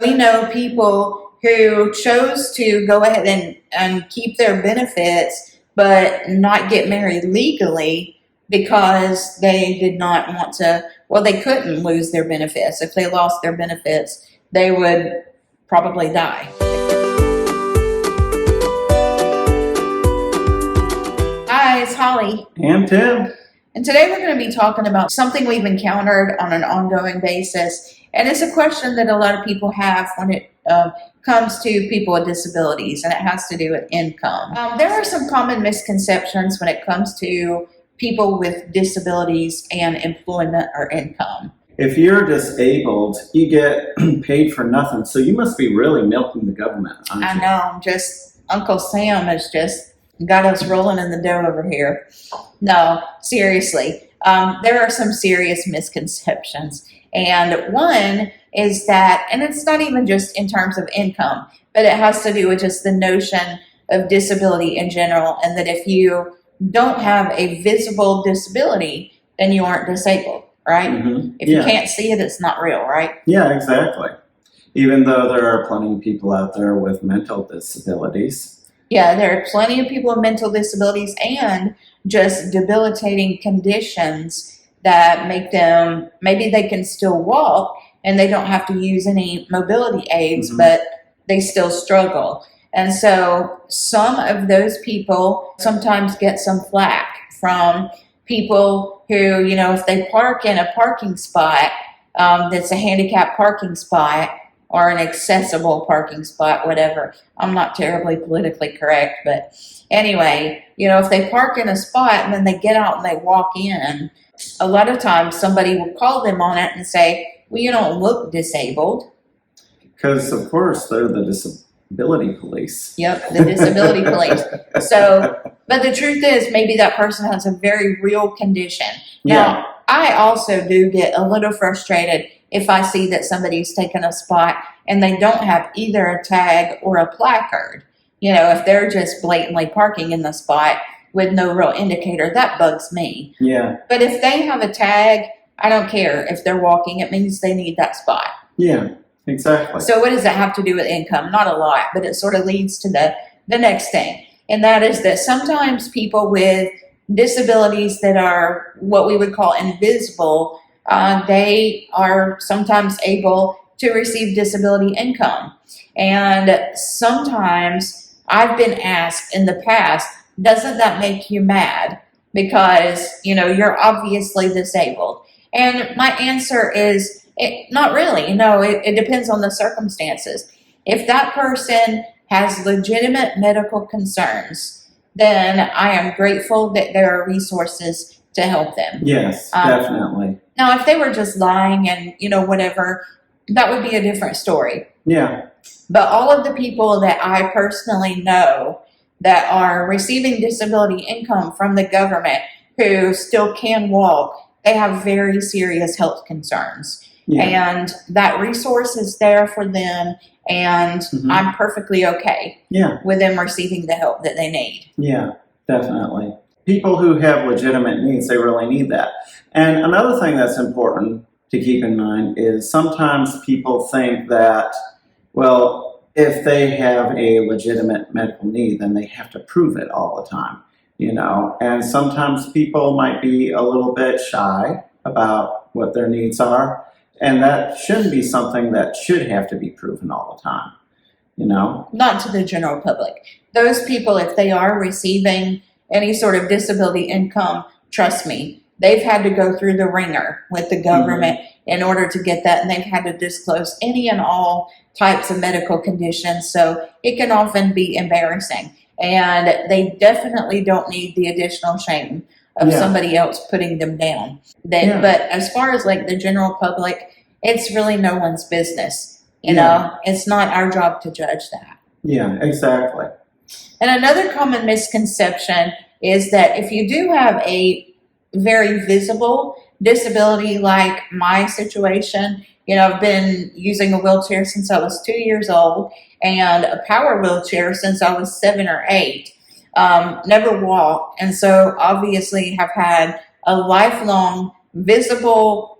We know people who chose to go ahead and keep their benefits but not get married legally because they did not want to, well, they couldn't lose their benefits. If they lost their benefits, they would probably die. Hi, it's Holly. And Tim. And today we're going to be talking about something we've encountered on an ongoing basis. And it's a question that a lot of people have when it comes to people with disabilities, and it has to do with income. There are some common misconceptions when it comes to people with disabilities and employment or income. If you're disabled, you get paid for nothing, so you must be really milking the government, aren't you? I know, Uncle Sam has just got us rolling in the dough over here. No, seriously, there are some serious misconceptions. And one is that, and it's not even just in terms of income, but it has to do with just the notion of disability in general, and that if you don't have a visible disability, then you aren't disabled, right? Mm-hmm. If you can't see it, it's not real, right? Yeah, exactly. Even though there are plenty of people out there with mental disabilities. Yeah, there are plenty of people with mental disabilities and just debilitating conditions that make them, maybe they can still walk and they don't have to use any mobility aids, Mm-hmm. but they still struggle. And so some of those people sometimes get some flack from people who, if they park in a parking spot that's a handicapped parking spot or an accessible parking spot, whatever. I'm not terribly politically correct, but anyway, if they park in a spot and then they get out and they walk in, a lot of times somebody will call them on it and say, well, you don't look disabled. Because, of course, they're the disability police. Yep, the disability police. So, but the truth is, maybe that person has a very real condition. Now, I also do get a little frustrated if I see that somebody's taken a spot and they don't have either a tag or a placard. If they're just blatantly parking in the spot with no real indicator, that bugs me. Yeah. But if they have a tag, I don't care. If they're walking, it means they need that spot. Yeah, exactly. So what does that have to do with income? Not a lot, but it sort of leads to the next thing. And that is that sometimes people with disabilities that are what we would call invisible, they are sometimes able to receive disability income. And sometimes I've been asked in the past, doesn't that make you mad? Because, you're obviously disabled. And my answer is, not really. No, it depends on the circumstances. If that person has legitimate medical concerns, then I am grateful that there are resources to help them. Yes, definitely. Now, if they were just lying and, whatever, that would be a different story. Yeah. But all of the people that I personally know that are receiving disability income from the government who still can walk, they have very serious health concerns. Yeah. And that resource is there for them, and I'm perfectly okay with them receiving the help that they need. Yeah, definitely. People who have legitimate needs, they really need that. And another thing that's important to keep in mind is sometimes people think that, well, if they have a legitimate medical need, then they have to prove it all the time, and sometimes people might be a little bit shy about what their needs are, and that shouldn't be something that should have to be proven all the time, Not to the general public. Those people, if they are receiving any sort of disability income, trust me, they've had to go through the ringer with the government in order to get that, and they've had to disclose any and all types of medical conditions, so it can often be embarrassing. And they definitely don't need the additional shame of somebody else putting them down. But as far as like the general public, it's really no one's business. It's not our job to judge that. Yeah, exactly. And another common misconception is that if you do have a very visible disability like my situation, I've been using a wheelchair since I was 2 years old and a power wheelchair since I was 7 or 8. Never walked, and so obviously have had a lifelong visible,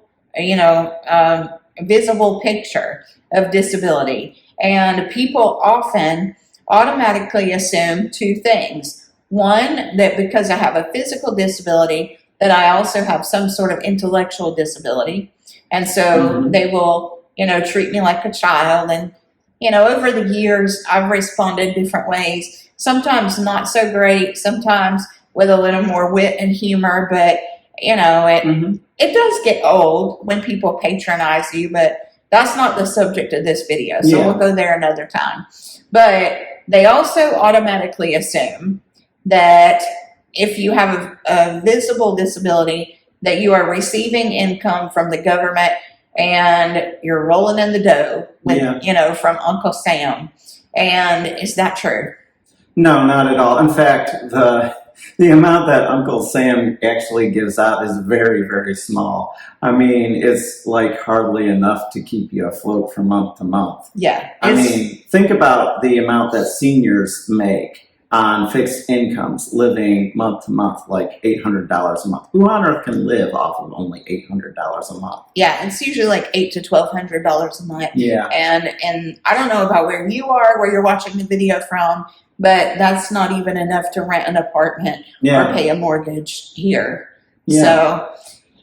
visible picture of disability. And people often automatically assume two things. One, that because I have a physical disability, that I also have some sort of intellectual disability. And so they will, treat me like a child. And, over the years, I've responded different ways, sometimes not so great, sometimes with a little more wit and humor, but, it does get old when people patronize you, but that's not the subject of this video. So we'll go there another time. But they also automatically assume that if you have a visible disability, that you are receiving income from the government and you're rolling in the dough with, from Uncle Sam. And is that true? No, not at all. In fact, the amount that Uncle Sam actually gives out is very, very small. I mean, it's like hardly enough to keep you afloat from month to month. Yeah. I mean, think about the amount that seniors make on fixed incomes living month to month, like $800 a month. Who on earth can live off of only $800 a month? Yeah, it's usually like $800 to $1,200 a month. Yeah. And I don't know about where you are, where you're watching the video from, but that's not even enough to rent an apartment or pay a mortgage here. Yeah. So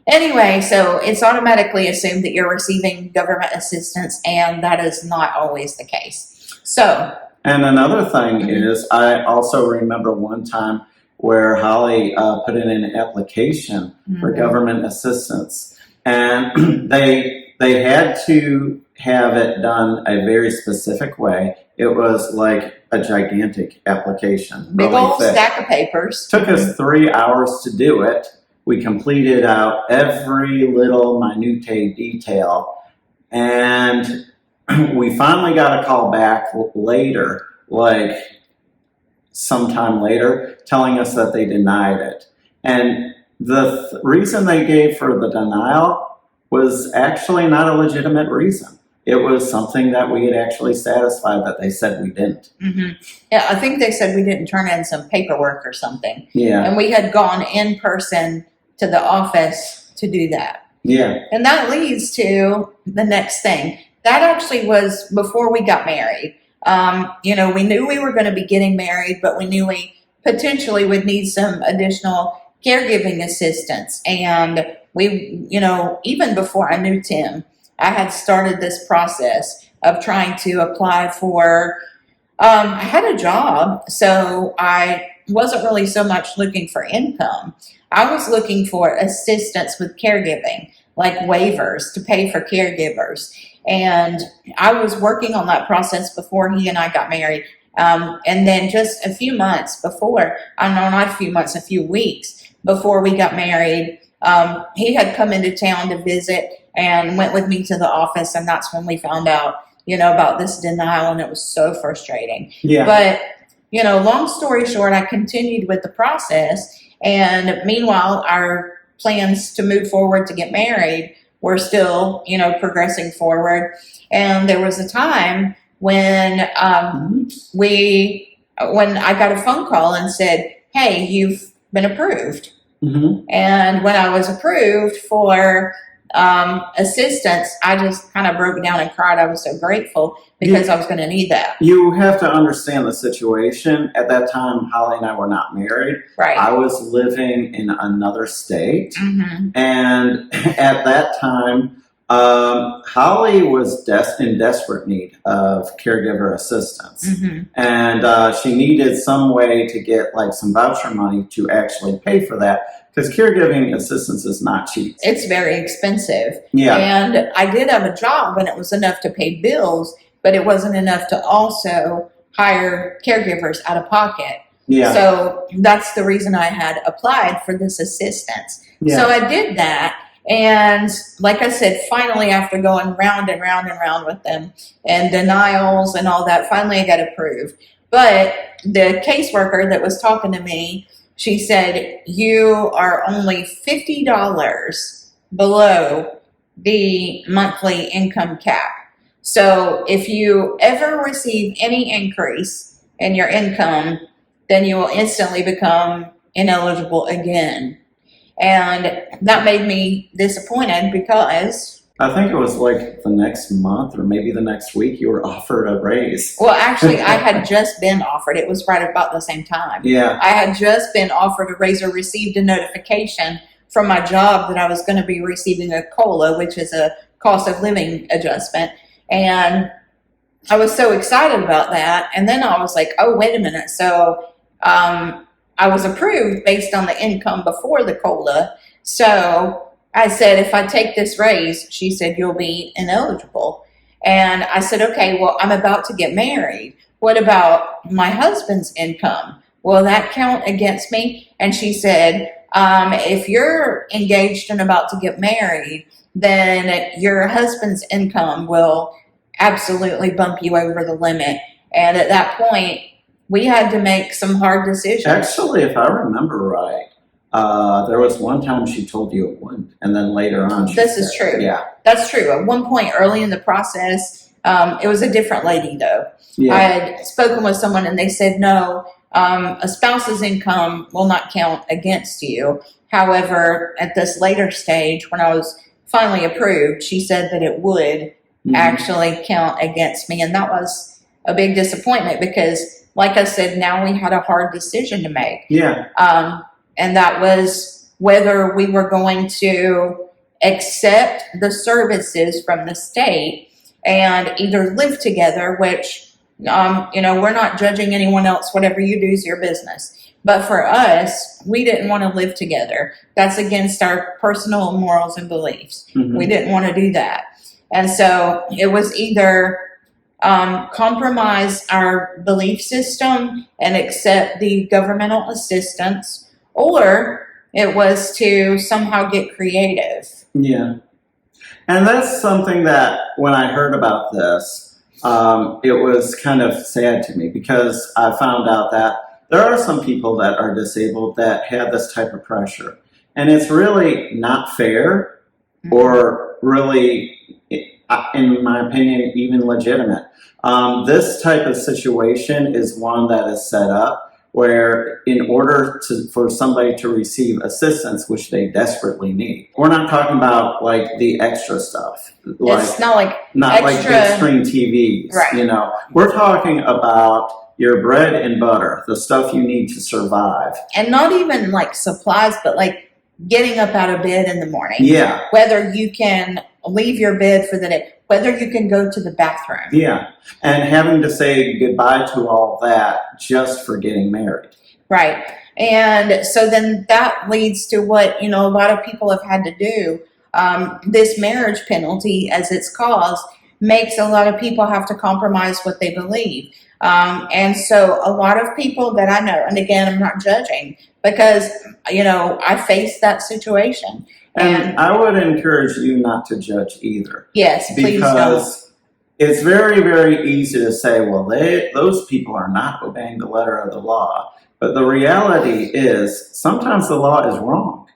anyway, so it's automatically assumed that you're receiving government assistance, and that is not always the case. So. And another thing is, I also remember one time where Holly put in an application for government assistance, and they had to have it done a very specific way. It was like a gigantic application. Big old stack of papers. Took us 3 hours to do it. We completed out every little minute detail, and we finally got a call back later, like sometime later, telling us that they denied it. And the reason they gave for the denial was actually not a legitimate reason. It was something that we had actually satisfied that they said we didn't. Yeah, I think they said we didn't turn in some paperwork or something. Yeah. And we had gone in person to the office to do that. Yeah. And that leads to the next thing. That actually was before we got married. We knew we were going to be getting married, but we knew we potentially would need some additional caregiving assistance. And we, even before I knew Tim, I had started this process of trying to apply for, I had a job, so I wasn't really so much looking for income. I was looking for assistance with caregiving, like waivers to pay for caregivers. And I was working on that process before he and I got married. And then just a few months before, not a few months, a few weeks before we got married, he had come into town to visit and went with me to the office. And that's when we found out, about this denial. And it was so frustrating. Yeah. But, long story short, I continued with the process. And meanwhile, our plans to move forward to get married were still, progressing forward. And there was a time when when I got a phone call and said, "Hey, you've been approved." And when I was approved for assistance, I just kind of broke down and cried. I was so grateful because I was going to need that. You have to understand the situation. At that time, Holly and I were not married. Right. I was living in another state. And at that time, Holly was in desperate need of caregiver assistance. And she needed some way to get like some voucher money to actually pay for that. Because caregiving assistance is not cheap. It's very expensive. Yeah. And I did have a job and it was enough to pay bills, but it wasn't enough to also hire caregivers out of pocket. Yeah. So that's the reason I had applied for this assistance. Yeah. So I did that. And like I said, finally, after going round and round and round with them and denials and all that, finally I got approved. But the caseworker that was talking to me, she said, "You are only $50 below the monthly income cap. So if you ever receive any increase in your income, then you will instantly become ineligible again." And that made me disappointed because I think it was like the next month or maybe the next week you were offered a raise. Well, actually, I had just been offered. It was right about the same time. Yeah. I had just been offered a raise or received a notification from my job that I was going to be receiving a COLA, which is a cost of living adjustment. And I was so excited about that. And then I was like, oh, wait a minute. So I was approved based on the income before the COLA. So I said, if I take this raise, she said, you'll be ineligible. And I said, okay, well, I'm about to get married. What about my husband's income? Will that count against me? And she said, if you're engaged and about to get married, then your husband's income will absolutely bump you over the limit. And at that point, we had to make some hard decisions. Actually, if I remember right, there was one time she told you it wouldn't, and then later on she This said, is true. Yeah. That's true. At one point early in the process, it was a different lady though. Yeah. I had spoken with someone and they said, no, a spouse's income will not count against you. However, at this later stage, when I was finally approved, she said that it would actually count against me. And that was a big disappointment because, like I said, now we had a hard decision to make. Yeah. And that was whether we were going to accept the services from the state and either live together, which, we're not judging anyone else. Whatever you do is your business. But for us, we didn't want to live together. That's against our personal morals and beliefs. We didn't want to do that. And so it was either compromise our belief system and accept the governmental assistance, or it was to somehow get creative. Yeah. And that's something that when I heard about this, it was kind of sad to me because I found out that there are some people that are disabled that have this type of pressure. And it's really not fair or really, in my opinion, even legitimate. This type of situation is one that is set up where in order for somebody to receive assistance, which they desperately need, we're not talking about like the extra stuff. It's not like extra, big screen TVs, right. We're talking about your bread and butter, the stuff you need to survive. And not even like supplies, but like getting up out of bed in the morning. Yeah. Whether you can leave your bed for the day, whether you can go to the bathroom. Yeah. And having to say goodbye to all that just for getting married. Right. And so then that leads to what, a lot of people have had to do. This marriage penalty, as it's caused, makes a lot of people have to compromise what they believe. And so a lot of people that I know, and again, I'm not judging because, I faced that situation. And I would encourage you not to judge either. Yes, please don't. Because it's very, very easy to say, well, those people are not obeying the letter of the law. But the reality is sometimes the law is wrong.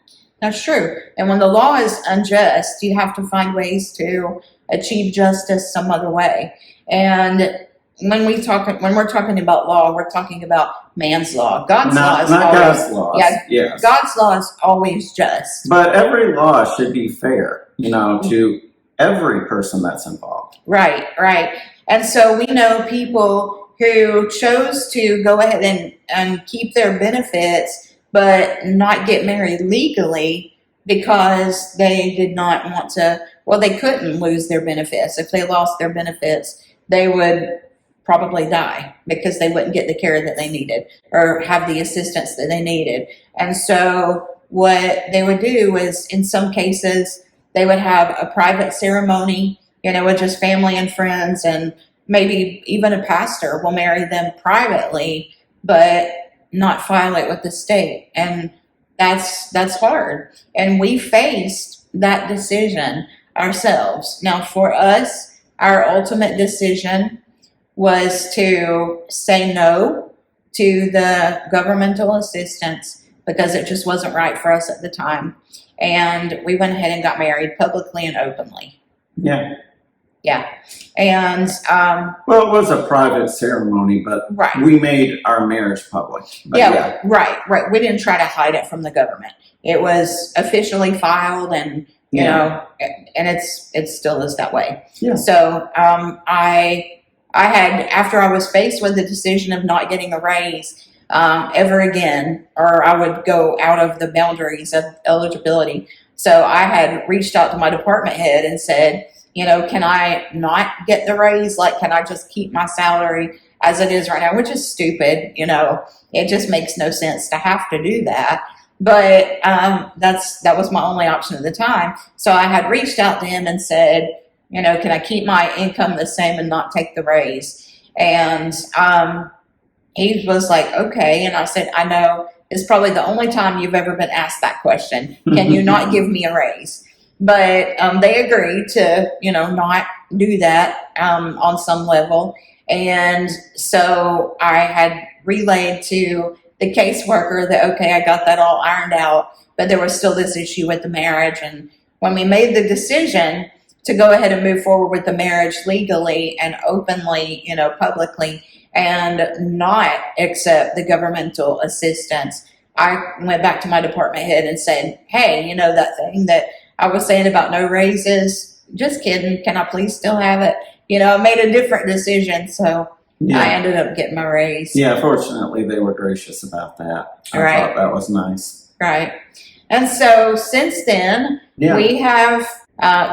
That's true. And when the law is unjust, you have to find ways to achieve justice some other way. And when we're talking about law, we're talking about man's law. God's law is not always, God's laws. Yeah, yes. God's law is always just. But every law should be fair, to every person that's involved. Right, right. And so we know people who chose to go ahead and keep their benefits, but not get married legally because they did not want to, they couldn't lose their benefits. If they lost their benefits, they would probably die because they wouldn't get the care that they needed or have the assistance that they needed. And so what they would do is, in some cases, they would have a private ceremony, with just family and friends, and maybe even a pastor will marry them privately, but not file it with the state. And that's hard. And we faced that decision ourselves. Now, for us, our ultimate decision was to say no to the governmental assistance because it just wasn't right for us at the time. And we went ahead and got married publicly and openly. Yeah. Yeah. And well, it was a private ceremony, but right. We made our marriage public. Right. We didn't try to hide it from the government. It was officially filed, and you Yeah. know, and it still is that way. Yeah. So I had, after I was faced with the decision of not getting a raise ever again, or I would go out of the boundaries of eligibility. So I had reached out to my department head and said, can I not get the raise? Like, can I just keep my salary as it is right now? Which is stupid. It just makes no sense to have to do that. But that was my only option at the time. So I had reached out to him and said, can I keep my income the same and not take the raise? And he was like, okay. And I said, I know it's probably the only time you've ever been asked that question. Can you not give me a raise? But they agreed to, not do that on some level. And so I had relayed to the caseworker that, okay, I got that all ironed out, but there was still this issue with the marriage. And when we made the decision to go ahead and move forward with the marriage legally and openly, publicly, and not accept the governmental assistance, I went back to my department head and said, hey, that thing that I was saying about no raises, just kidding. Can I please still have it? I made a different decision. So I ended up getting my raise. Yeah, fortunately, they were gracious about that. I thought that was nice. Right. And so since then, we have,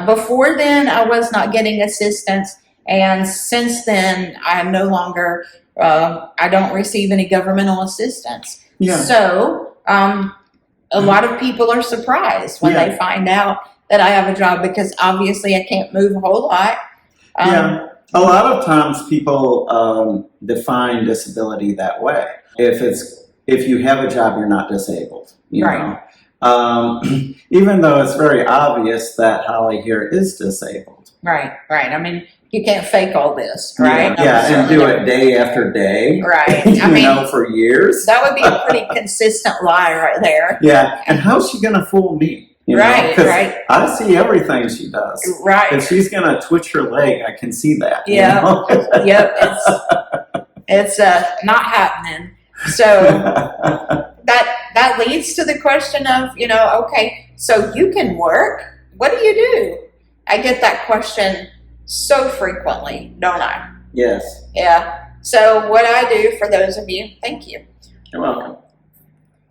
before then, I was not getting assistance. And since then, I no longer, I don't receive any governmental assistance. Yeah. So a lot of people are surprised when they find out that I have a job, because obviously I can't move a whole lot. A lot of times people define disability that way. If you have a job, you're not disabled. You know? Even though it's very obvious that Holly here is disabled. Right. I mean, you can't fake all this, right? Yeah, and do it day after day. Right. I mean, for years. That would be a pretty consistent lie right there. Yeah, and how's she going to fool me? Right. I see everything she does. Right. If she's going to twitch her leg, I can see that. Yeah. Yep. It's not happening. So that leads to the question of, okay, so you can work. What do you do? I get that question so frequently, don't I? Yes. Yeah. So what I do, for those of you, thank you. You're welcome.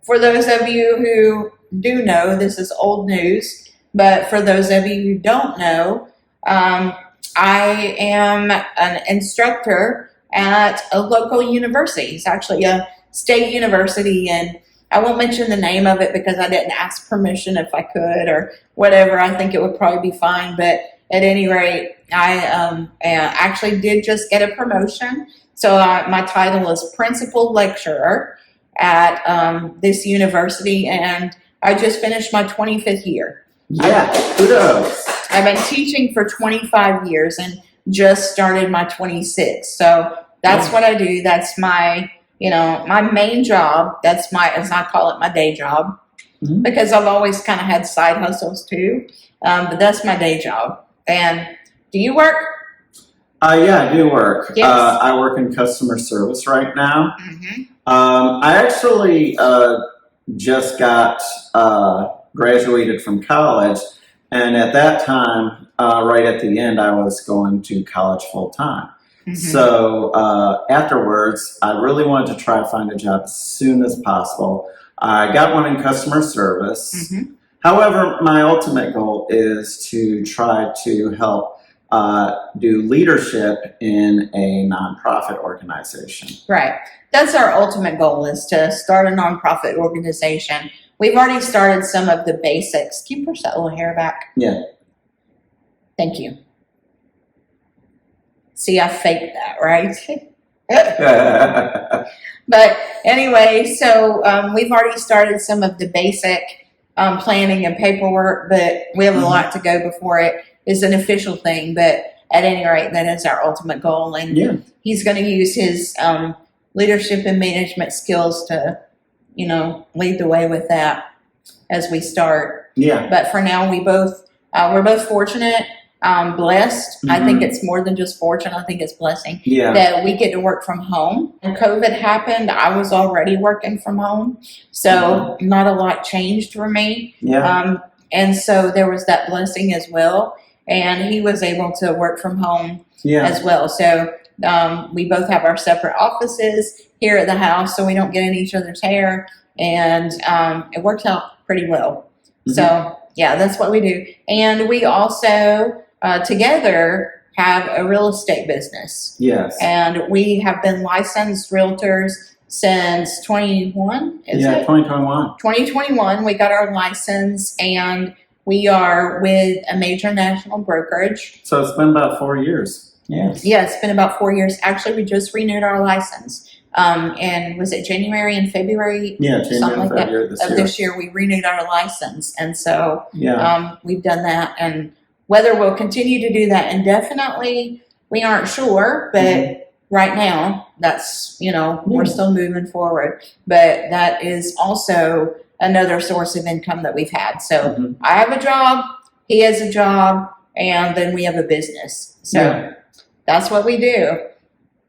For those of you who do know, this is old news, but for those of you who don't know, I am an instructor at a local university. It's actually a state university, and I won't mention the name of it because I didn't ask permission if I could or whatever. I think it would probably be fine, but at any rate, I actually did just get a promotion. So my title is principal lecturer at this university, and I just finished my 25th year. Yeah, kudos. I've been teaching for 25 years and just started my 26th. So that's what I do. That's my, my main job. That's as I call it, my day job, because I've always kind of had side hustles too. But that's my day job. And do you work? Yeah, I do work. Yes. I work in customer service right now. I actually just got graduated from college, and at that time, right at the end, I was going to college full time. So afterwards, I really wanted to try to find a job as soon as possible. I got one in customer service. However, my ultimate goal is to try to help do leadership in a nonprofit organization. Right. That's our ultimate goal, is to start a nonprofit organization. We've already started some of the basics. Can you push that little hair back? Yeah. Thank you. See, I faked that, right? But anyway, so we've already started some of the basic planning and paperwork, but we have a lot to go before it is an official thing. But at any rate, that is our ultimate goal. And he's going to use his leadership and management skills to, lead the way with that as we start. Yeah. But for now, we're both fortunate, blessed. I think it's more than just fortune. I think it's blessing that we get to work from home. When COVID happened, I was already working from home. So not a lot changed for me. And so there was that blessing as well. And he was able to work from home Yeah. as well. So we both have our separate offices here at the house, so we don't get in each other's hair. And it works out pretty well. Mhm. So, yeah, that's what we do. And we also together have a real estate business. Yes. And we have been licensed realtors since 21, is Yeah, it? 2021. 2021, we got our license, and we are with a major national brokerage. So it's been about 4 years. Yes. Yeah, it's been about 4 years. Actually, we just renewed our license. And was it January and February? Yeah, January Something and like that February this of year. this year, we renewed our license. And so Yeah. we've done that. And whether we'll continue to do that indefinitely, we aren't sure. But Mhm. right now, that's, Yeah. we're still moving forward. But that is also another source of income that we've had. So Mhm. I have a job, he has a job, and then we have a business. So Yeah. that's what we do.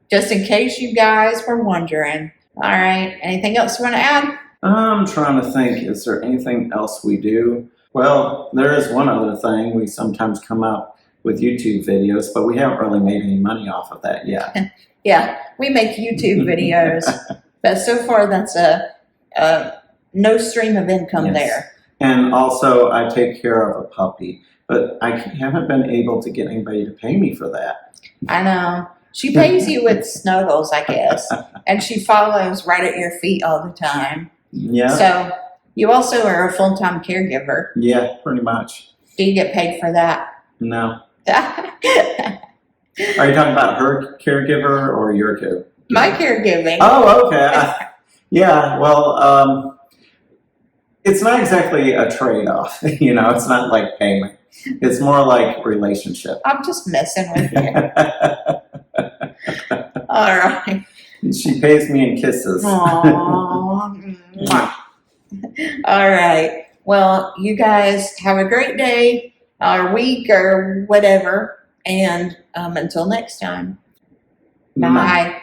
Just in case you guys were wondering. All right. Anything else you want to add? I'm trying to think, is there anything else we do? Well, there is one other thing. We sometimes come up with YouTube videos, but we haven't really made any money off of that yet. Yeah, we make YouTube videos, but so far that's a no stream of income Yes. there. And also, I take care of a puppy, but I haven't been able to get anybody to pay me for that. I know. She pays you with snuggles, I guess, and she follows right at your feet all the time. Yeah. So you also are a full-time caregiver. Yeah, pretty much. Do you get paid for that? No. Are you talking about her caregiver or your caregiver? My caregiving. Oh, okay. Yeah, well, it's not exactly a trade-off. It's not like payment. It's more like relationship. I'm just messing with you. All right. She pays me in kisses. Aww. Mwah. All right. Well, you guys have a great day or week or whatever. And until next time, bye.